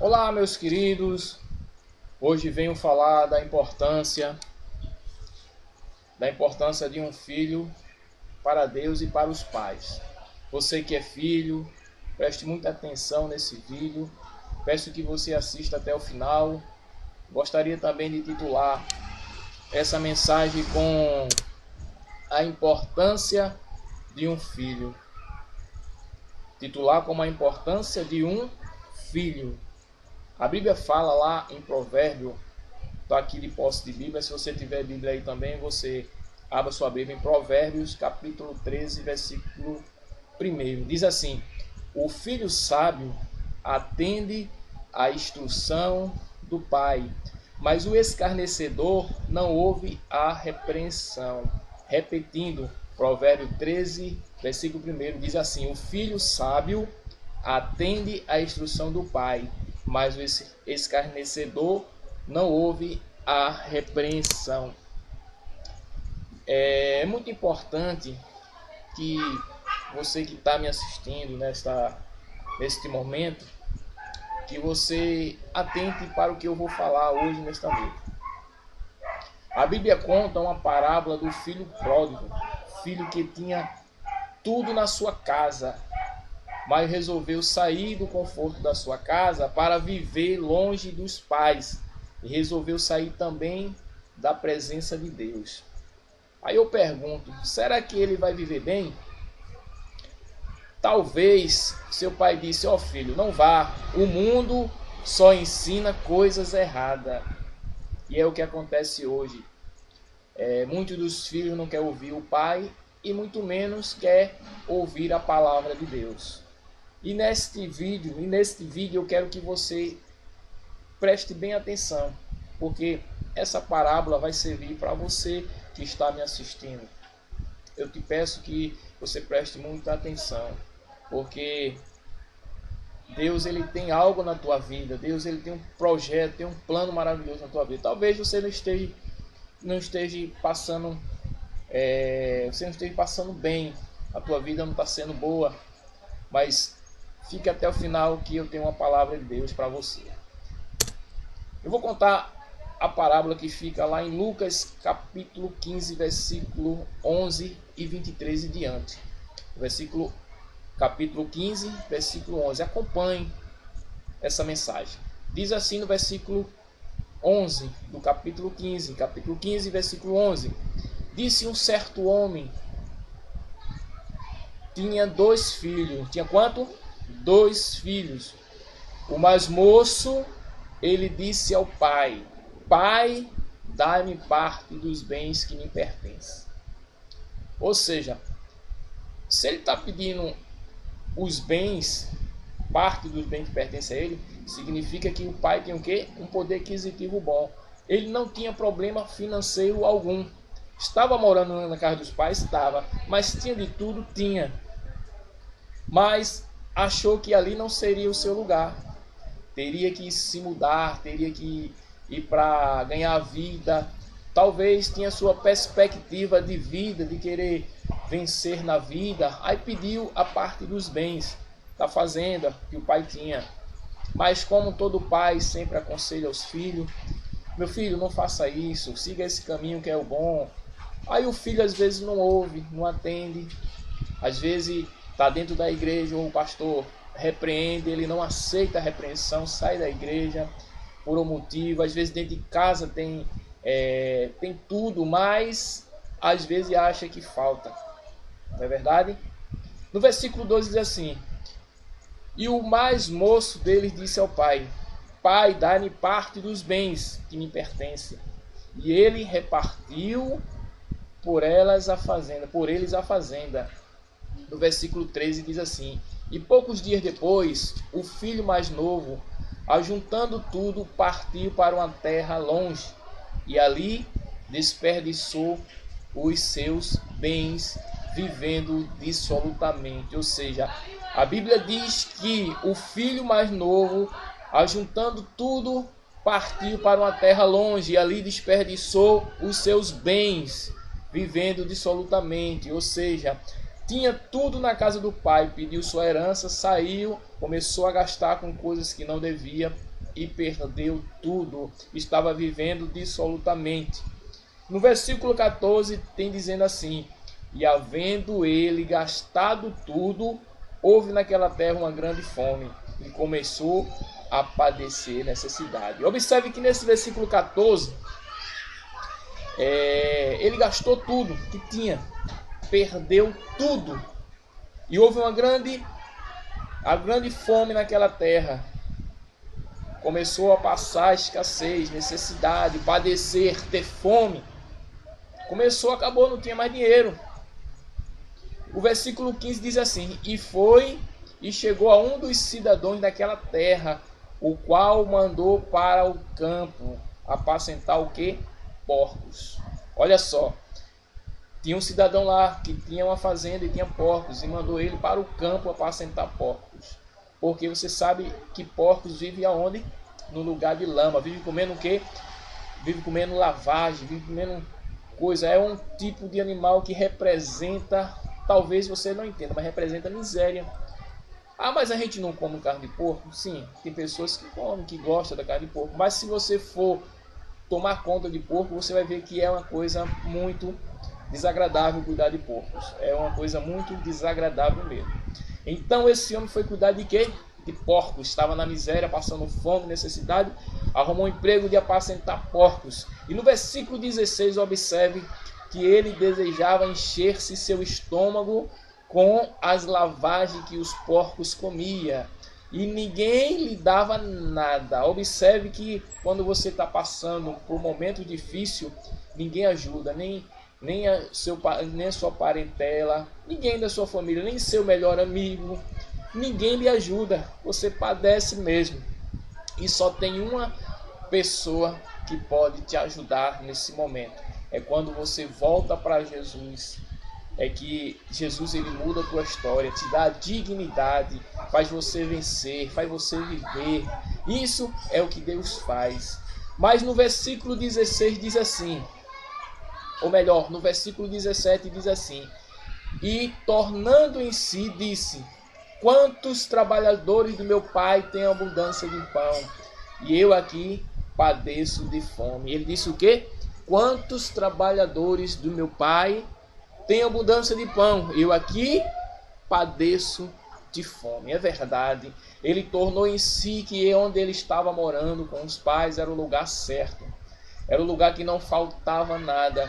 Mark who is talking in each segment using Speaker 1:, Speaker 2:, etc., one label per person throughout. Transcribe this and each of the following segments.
Speaker 1: Olá, meus queridos. Hoje venho falar da importância de um filho para Deus e para os pais. Você que é filho, preste muita atenção nesse vídeo. Peço que você assista até o final. Gostaria também de titular essa mensagem com a importância de um filho. Titular como a importância de um filho. A Bíblia fala lá em Provérbio, estou aqui de posse de Bíblia, se você tiver Bíblia aí também, você abra sua Bíblia em Provérbios, capítulo 13, versículo 1. Diz assim: o filho sábio atende à instrução do pai, mas o escarnecedor não ouve a repreensão. Repetindo, Provérbio 13, versículo 1, diz assim: o filho sábio atende à instrução do pai, mas o escarnecedor não ouve a repreensão. É muito importante que você que está me assistindo neste momento, que você atente para o que eu vou falar hoje nesta noite. A Bíblia conta uma parábola do filho pródigo, filho que tinha tudo na sua casa, mas resolveu sair do conforto da sua casa para viver longe dos pais e resolveu sair também da presença de Deus. Aí eu pergunto, será que ele vai viver bem? Talvez seu pai disse: ó filho, não vá, o mundo só ensina coisas erradas. E é o que acontece hoje. Muitos dos filhos não querem ouvir o pai e muito menos quer ouvir a palavra de Deus. E neste vídeo eu quero que você preste bem atenção, porque essa parábola vai servir para você que está me assistindo. Eu te peço que você preste muita atenção, porque Deus ele tem algo na tua vida, Deus ele tem um projeto, tem um plano maravilhoso na tua vida. Talvez você não esteja passando bem, a tua vida não está sendo boa, mas fique até o final que eu tenho uma palavra de Deus para você. Eu vou contar a parábola que fica lá em Lucas capítulo 15, versículo 11 e 23 e diante. Capítulo 15, versículo 11. Acompanhe essa mensagem. Diz assim no versículo 11 do capítulo 15, versículo 11. Disse um certo homem, tinha 2 filhos. Tinha quanto? 2 filhos. O mais moço, ele disse ao pai: pai, dá-me parte dos bens que me pertencem. Ou seja, se ele está pedindo os bens, parte dos bens que pertencem a ele, significa que o pai tem o quê? Um poder aquisitivo bom. Ele não tinha problema financeiro algum. Estava morando na casa dos pais? Estava. Mas tinha de tudo? Tinha. Mas achou que ali não seria o seu lugar. Teria que se mudar, teria que ir para ganhar vida. Talvez tinha sua perspectiva de vida, de querer vencer na vida. Aí pediu a parte dos bens da fazenda que o pai tinha. Mas como todo pai sempre aconselha aos filhos: meu filho, não faça isso, siga esse caminho que é o bom. Aí o filho às vezes não ouve, não atende. Às vezes está dentro da igreja, ou o pastor repreende, ele não aceita a repreensão, sai da igreja por um motivo. Às vezes dentro de casa tem tudo, mas às vezes acha que falta. Não é verdade? No versículo 12 diz assim: e o mais moço deles disse ao pai: pai, dá-me parte dos bens que me pertencem. E ele repartiu por eles a fazenda. No versículo 13 diz assim: e poucos dias depois, o filho mais novo, ajuntando tudo, partiu para uma terra longe, e ali desperdiçou os seus bens, vivendo dissolutamente. Ou seja, a Bíblia diz que o filho mais novo, ajuntando tudo, partiu para uma terra longe, e ali desperdiçou os seus bens, vivendo dissolutamente. Ou seja, tinha tudo na casa do pai, pediu sua herança, saiu, começou a gastar com coisas que não devia, e perdeu tudo. Estava vivendo dissolutamente. No versículo 14 tem dizendo assim: e havendo ele gastado tudo, houve naquela terra uma grande fome e começou a padecer necessidade. Observe que nesse versículo 14, ele gastou tudo que tinha, perdeu tudo. E houve a grande fome naquela terra. Começou a passar escassez, necessidade, padecer, ter fome. Começou, acabou, não tinha mais dinheiro. O versículo 15 diz assim: e foi e chegou a um dos cidadãos daquela terra, o qual mandou para o campo apacentar o quê? Porcos. Olha só, tinha um cidadão lá que tinha uma fazenda e tinha porcos, e mandou ele para o campo apacentar porcos. Porque você sabe que porcos vivem aonde? No lugar de lama. Vive comendo o quê? Vive comendo lavagem, vive comendo coisa. É um tipo de animal que representa, talvez você não entenda, mas representa miséria. Ah, mas a gente não come carne de porco? Sim, tem pessoas que comem, que gostam da carne de porco. Mas se você for tomar conta de porco, você vai ver que é uma coisa muito desagradável cuidar de porcos. É uma coisa muito desagradável mesmo. Então esse homem foi cuidar de quê? De porcos. Estava na miséria, passando fome, necessidade. Arrumou um emprego de apacentar porcos. E no versículo 16 observe que ele desejava encher-se seu estômago com as lavagens que os porcos comiam. E ninguém lhe dava nada. Observe que quando você está passando por um momento difícil, ninguém ajuda, nem a sua parentela, ninguém da sua família, nem seu melhor amigo, ninguém lhe ajuda. Você padece mesmo. E só tem uma pessoa que pode te ajudar nesse momento. É quando você volta para Jesus. É que Jesus, ele muda a tua história, te dá dignidade, faz você vencer, faz você viver. Isso é o que Deus faz. Mas no versículo 16 diz assim, ou melhor, no versículo 17 diz assim: e tornando em si, disse: quantos trabalhadores do meu pai têm abundância de pão, e eu aqui padeço de fome. Ele disse o quê? Quantos trabalhadores do meu pai têm abundância de pão, eu aqui padeço de fome. É verdade. Ele tornou em si que onde ele estava morando com os pais era o lugar certo. Era o lugar que não faltava nada.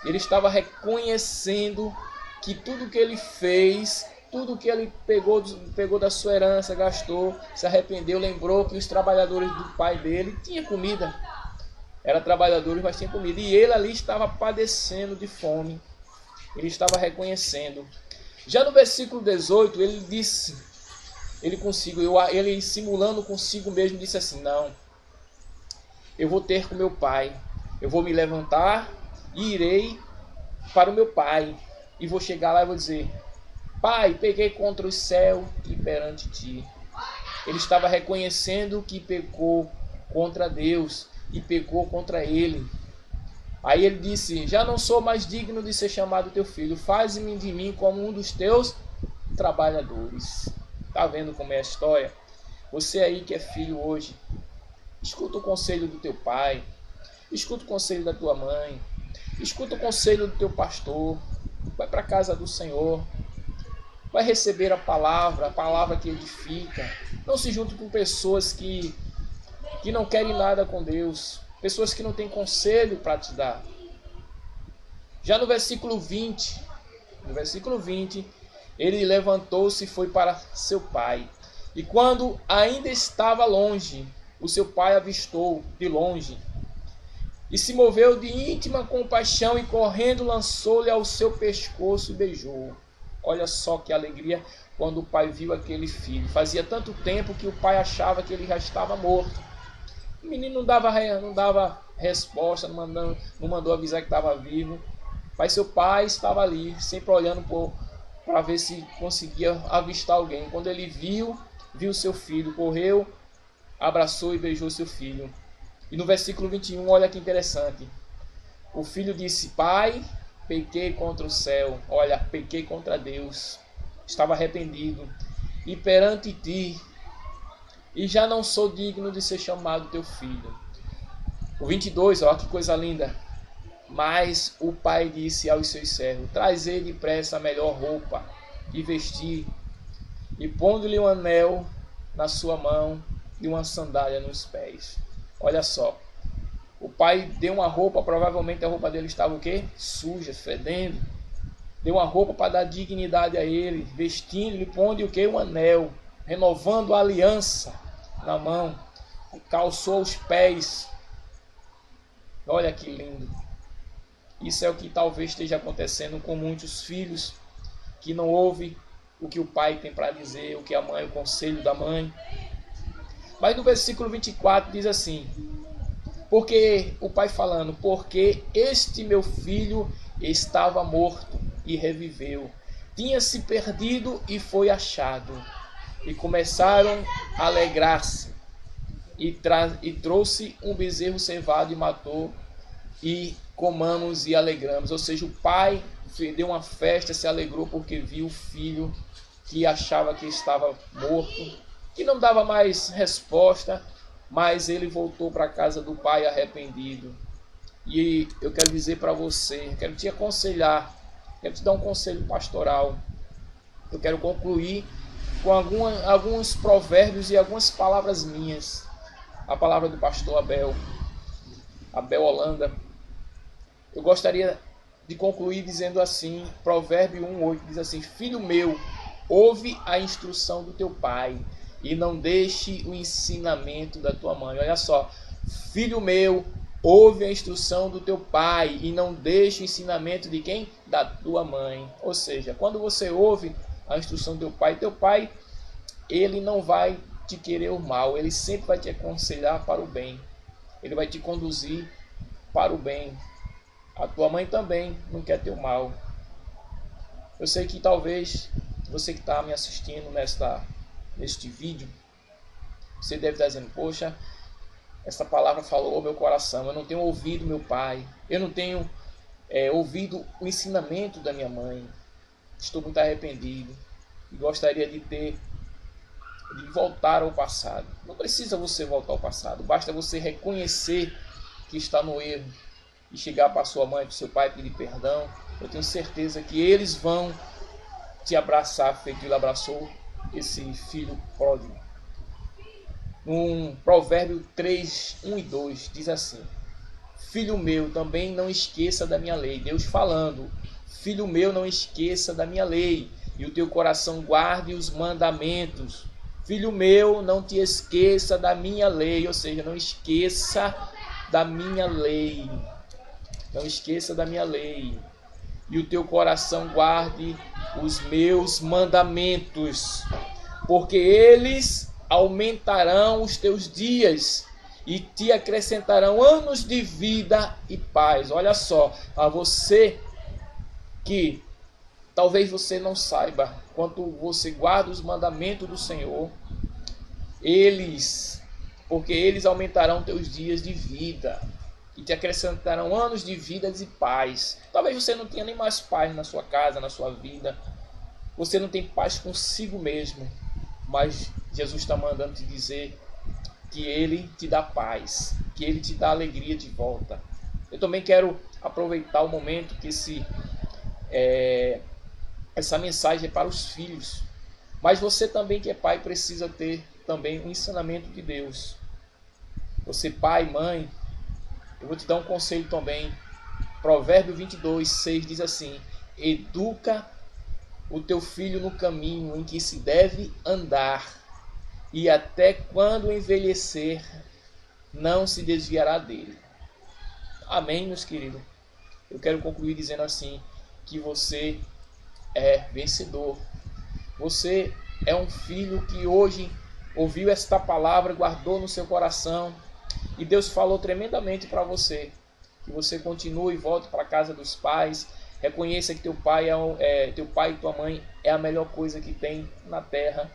Speaker 1: Ele estava reconhecendo que tudo que ele fez, tudo que ele pegou da sua herança, gastou, se arrependeu, lembrou que os trabalhadores do pai dele tinham comida. Eram trabalhadores, mas tinham comida. E ele ali estava padecendo de fome. Ele estava reconhecendo. Já no versículo 18, ele disse, ele simulando consigo mesmo, disse assim: não, eu vou ter com meu pai, eu vou me levantar e irei para o meu pai, e vou chegar lá e vou dizer: pai, pequei contra o céu e perante ti. Ele estava reconhecendo que pecou contra Deus e pecou contra ele. Aí ele disse: já não sou mais digno de ser chamado teu filho, faze-me de mim como um dos teus trabalhadores. Tá vendo como é a história? Você aí que é filho hoje, escuta o conselho do teu pai, escuta o conselho da tua mãe, escuta o conselho do teu pastor, vai para a casa do Senhor, vai receber a palavra que edifica. Não se junte com pessoas que não querem nada com Deus, pessoas que não têm conselho para te dar. Já no versículo 20, ele levantou-se e foi para seu pai. E quando ainda estava longe, o seu pai avistou de longe. E se moveu de íntima compaixão e correndo lançou-lhe ao seu pescoço e beijou. Olha só que alegria quando o pai viu aquele filho. Fazia tanto tempo que o pai achava que ele já estava morto. O menino não dava resposta, não mandou avisar que estava vivo. Mas seu pai estava ali, sempre olhando para ver se conseguia avistar alguém. Quando ele viu seu filho, correu, abraçou e beijou seu filho. E no versículo 21, olha que interessante. O filho disse: pai, pequei contra o céu. Olha, pequei contra Deus. Estava arrependido. E perante ti, e já não sou digno de ser chamado teu filho. O 22, ó, que coisa linda. Mas o pai disse aos seus servos: trazei depressa a melhor roupa e vestir, e pondo-lhe um anel na sua mão e uma sandália nos pés. Olha só, o pai deu uma roupa, provavelmente a roupa dele estava o quê? Suja, fedendo. Deu uma roupa para dar dignidade a ele, vestindo-lhe, pondo o quê? Um anel, renovando a aliança na mão, calçou os pés. Olha que lindo. Isso é o que talvez esteja acontecendo com muitos filhos que não ouvem o que o pai tem para dizer, o que a mãe, o conselho da mãe. Mas no versículo 24 diz assim: porque o pai falando, porque este meu filho estava morto e reviveu, tinha se perdido e foi achado. E começaram a alegrar-se, e trouxe um bezerro cevado e matou, e comamos e alegramos. Ou seja, o pai deu uma festa, se alegrou porque viu o filho que achava que estava morto, que não dava mais resposta, mas ele voltou para a casa do pai arrependido. E eu quero dizer para você, quero te aconselhar, quero te dar um conselho pastoral. Eu quero concluir com alguns provérbios e algumas palavras minhas. A palavra do pastor Abel Holanda. Eu gostaria de concluir dizendo assim, Provérbio 1:8 diz assim: filho meu, ouve a instrução do teu pai e não deixe o ensinamento da tua mãe. Olha só, filho meu, ouve a instrução do teu pai e não deixe o ensinamento de quem? Da tua mãe. Ou seja, quando você ouve a instrução do teu pai, ele não vai te querer o mal, ele sempre vai te aconselhar para o bem, ele vai te conduzir para o bem. A tua mãe também não quer teu mal. Eu sei que talvez você que está me assistindo neste vídeo, você deve estar dizendo: poxa, essa palavra falou ao meu coração, eu não tenho ouvido meu pai, eu não tenho ouvido o ensinamento da minha mãe, estou muito arrependido e gostaria de voltar ao passado. Não precisa você voltar ao passado, basta você reconhecer que está no erro e chegar para sua mãe, para o seu pai, pedir perdão. Eu tenho certeza que eles vão te abraçar, feito ele abraçou esse filho pródigo. Um Provérbio 3, 1 e 2 diz assim: filho meu, também não esqueça da minha lei. Deus falando: filho meu, não esqueça da minha lei, e o teu coração guarde os mandamentos. Filho meu, não te esqueça da minha lei, ou seja, não esqueça da minha lei. Não esqueça da minha lei. E o teu coração guarde os meus mandamentos, porque eles aumentarão os teus dias e te acrescentarão anos de vida e paz. Olha só, a você que talvez você não saiba, quanto você guarda os mandamentos do Senhor, porque eles aumentarão teus dias de vida e te acrescentarão anos de vida e paz. Talvez você não tenha nem mais paz na sua casa, na sua vida. Você não tem paz consigo mesmo. Mas Jesus está mandando te dizer que Ele te dá paz, que Ele te dá alegria de volta. Eu também quero aproveitar o momento que essa mensagem é para os filhos. Mas você também que é pai precisa ter também um ensinamento de Deus. Você pai, mãe, eu vou te dar um conselho também. Provérbio 22, 6 diz assim: educa o teu filho no caminho em que se deve andar, e até quando envelhecer, não se desviará dele. Amém, meus queridos? Eu quero concluir dizendo assim, que você é vencedor. Você é um filho que hoje ouviu esta palavra, guardou no seu coração, e Deus falou tremendamente para você. Que você continue e volte para a casa dos pais. Reconheça que teu pai e tua mãe é a melhor coisa que tem na terra.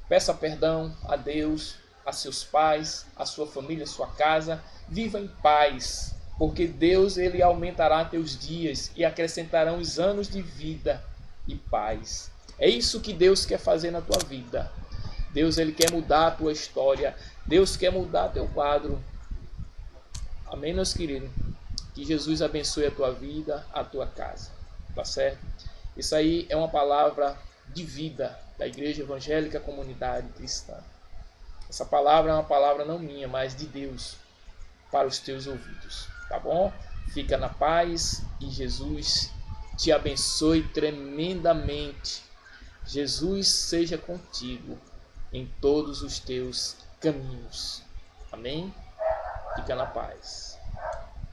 Speaker 1: Peça perdão a Deus, a seus pais, a sua família, a sua casa. Viva em paz, porque Deus ele aumentará teus dias e acrescentarão os anos de vida e paz. É isso que Deus quer fazer na tua vida. Deus, ele quer mudar a tua história. Deus quer mudar teu quadro. Amém, meus queridos? Que Jesus abençoe a tua vida, a tua casa. Tá certo? Isso aí é uma palavra de vida da Igreja Evangélica Comunidade Cristã. Essa palavra é uma palavra não minha, mas de Deus para os teus ouvidos. Tá bom? Fica na paz e Jesus te abençoe tremendamente. Jesus seja contigo em todos os teus caminhos. Amém? Fica na paz.